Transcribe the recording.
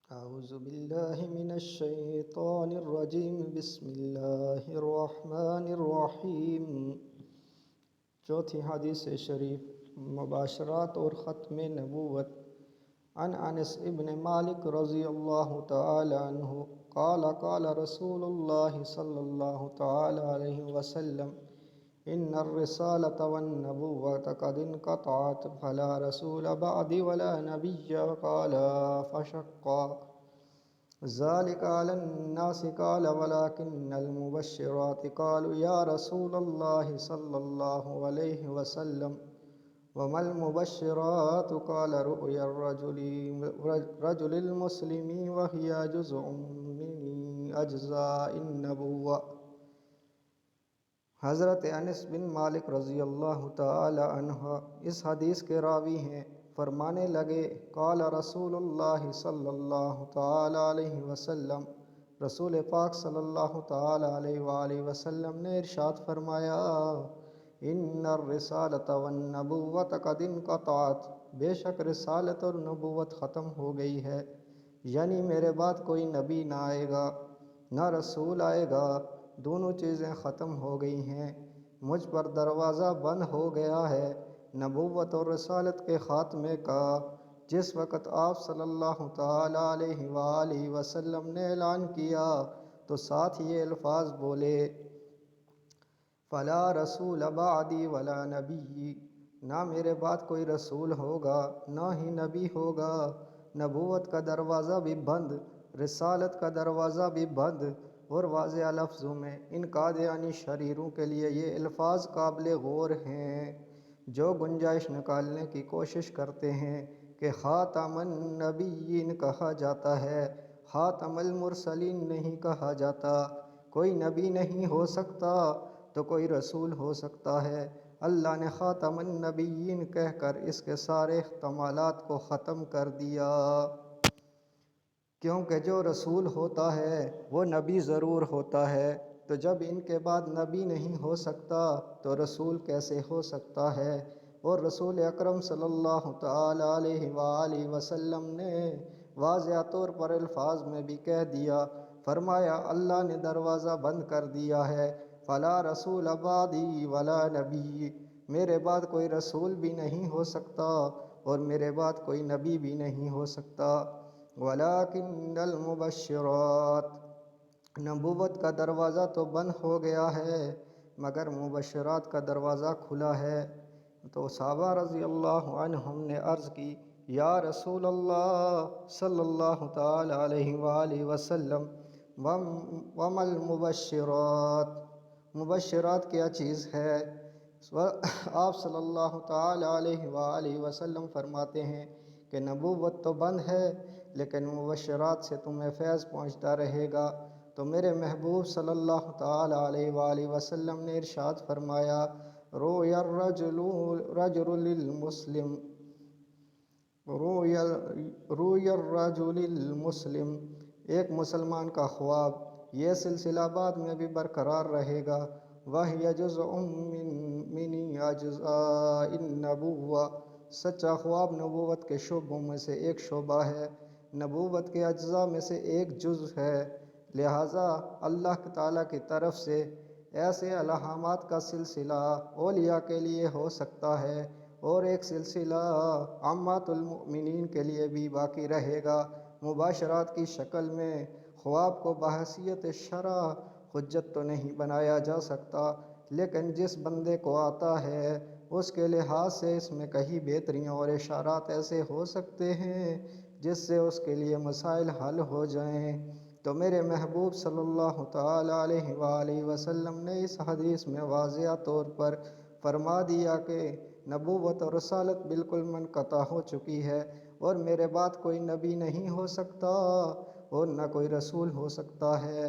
أعوذ بالله من الشيطان الرجيم بسم الله الرحمن الرحیم۔ چوتھی حدیث شریف، مباشرات اور ختم نبوت۔ عن انس ابن مالک رضی اللہ تعالی عنہ قال قال رسول اللہ صلی اللہ تعالی علیہ وسلم ان الرسالة والنبوة قد انقطعت فلا رسول بعدي ولا نبي قال فشق ذلك على الناس قال ولكن المبشرات قالوا يا رسول الله صلى الله عليه وسلم وما المبشرات قال رؤيا الرجل المسلم وهي جزء من أجزاء النبوة۔ حضرت انس بن مالک رضی اللہ تعالی عنہ اس حدیث کے راوی ہیں۔ فرمانے لگے قال رسول اللہ صلی اللہ تعالی علیہ وسلم، رسول پاک صلی اللہ تعالی علیہ وآلہ وسلم نے ارشاد فرمایا ان الرسالۃ والنبوۃ قد انقطعت، بے شک رسالت اور نبوت ختم ہو گئی ہے، یعنی میرے بعد کوئی نبی نہ آئے گا نہ رسول آئے گا، دونوں چیزیں ختم ہو گئی ہیں، مجھ پر دروازہ بند ہو گیا ہے نبوت اور رسالت کے خاتمے کا۔ جس وقت آپ صلی اللہ تعالی علیہ وآلہ وسلم نے اعلان کیا تو ساتھ یہ الفاظ بولے فلا رسول بعدی ولا نبی، نہ میرے بعد کوئی رسول ہوگا نہ ہی نبی ہوگا، نبوت کا دروازہ بھی بند، رسالت کا دروازہ بھی بند۔ اور واضح لفظوں میں ان قادیانی شریروں کے لیے یہ الفاظ قابل غور ہیں جو گنجائش نکالنے کی کوشش کرتے ہیں کہ خاتم النبیین کہا جاتا ہے، خاتم المرسلین نہیں کہا جاتا۔ کوئی نبی نہیں ہو سکتا تو کوئی رسول ہو سکتا ہے۔ اللہ نے خاتم النبیین کہہ کر اس کے سارے احتمالات کو ختم کر دیا، کیونکہ جو رسول ہوتا ہے وہ نبی ضرور ہوتا ہے، تو جب ان کے بعد نبی نہیں ہو سکتا تو رسول کیسے ہو سکتا ہے؟ اور رسول اکرم صلی اللہ تعالی علیہ وآلہ وسلم نے واضح طور پر الفاظ میں بھی کہہ دیا، فرمایا اللہ نے دروازہ بند کر دیا ہے، فلا رسول بعدی ولا نبی، میرے بعد کوئی رسول بھی نہیں ہو سکتا اور میرے بعد کوئی نبی بھی نہیں ہو سکتا۔ ولیکن المبشرات، نبوت کا دروازہ تو بند ہو گیا ہے مگر مبشرات کا دروازہ کھلا ہے۔ تو صحابہ رضی اللہ عنہم نے عرض کی یا رسول اللہ صلی اللہ تعالی علیہ وآلہ وسلم وما المبشرات، مبشرات کیا چیز ہے؟ آپ صلی اللہ تعالی علیہ وآلہ وسلم فرماتے ہیں کہ نبوت تو بند ہے لیکن مبشرات سے تمہیں فیض پہنچتا رہے گا۔ تو میرے محبوب صلی اللہ تعالی علیہ وآلہ وسلم نے ارشاد فرمایا رؤیا الرجل المسلم، رؤیا الرجل المسلم، ایک مسلمان کا خواب، یہ سلسلہ بعد میں بھی برقرار رہے گا۔ وَهِيَ جُزْءٌ مِّنْ أَجْزَاءِ النَّبُوَّةِ، سچا خواب نبوت کے شعبوں میں سے ایک شعبہ ہے، نبوت کے اجزاء میں سے ایک جز ہے، لہٰذا اللہ تعالیٰ کی طرف سے ایسے الہامات کا سلسلہ اولیاء کے لیے ہو سکتا ہے اور ایک سلسلہ عامۃ المؤمنین کے لیے بھی باقی رہے گا مباشرات کی شکل میں۔ خواب کو بحیثیت شرع حجت تو نہیں بنایا جا سکتا، لیکن جس بندے کو آتا ہے اس کے لحاظ سے اس میں کئی بہتریاں اور اشارات ایسے ہو سکتے ہیں جس سے اس کے لیے مسائل حل ہو جائیں۔ تو میرے محبوب صلی اللہ تعالی علیہ وآلہ وسلم نے اس حدیث میں واضح طور پر فرما دیا کہ نبوت اور رسالت بالکل منقطع ہو چکی ہے اور میرے بعد کوئی نبی نہیں ہو سکتا اور نہ کوئی رسول ہو سکتا ہے۔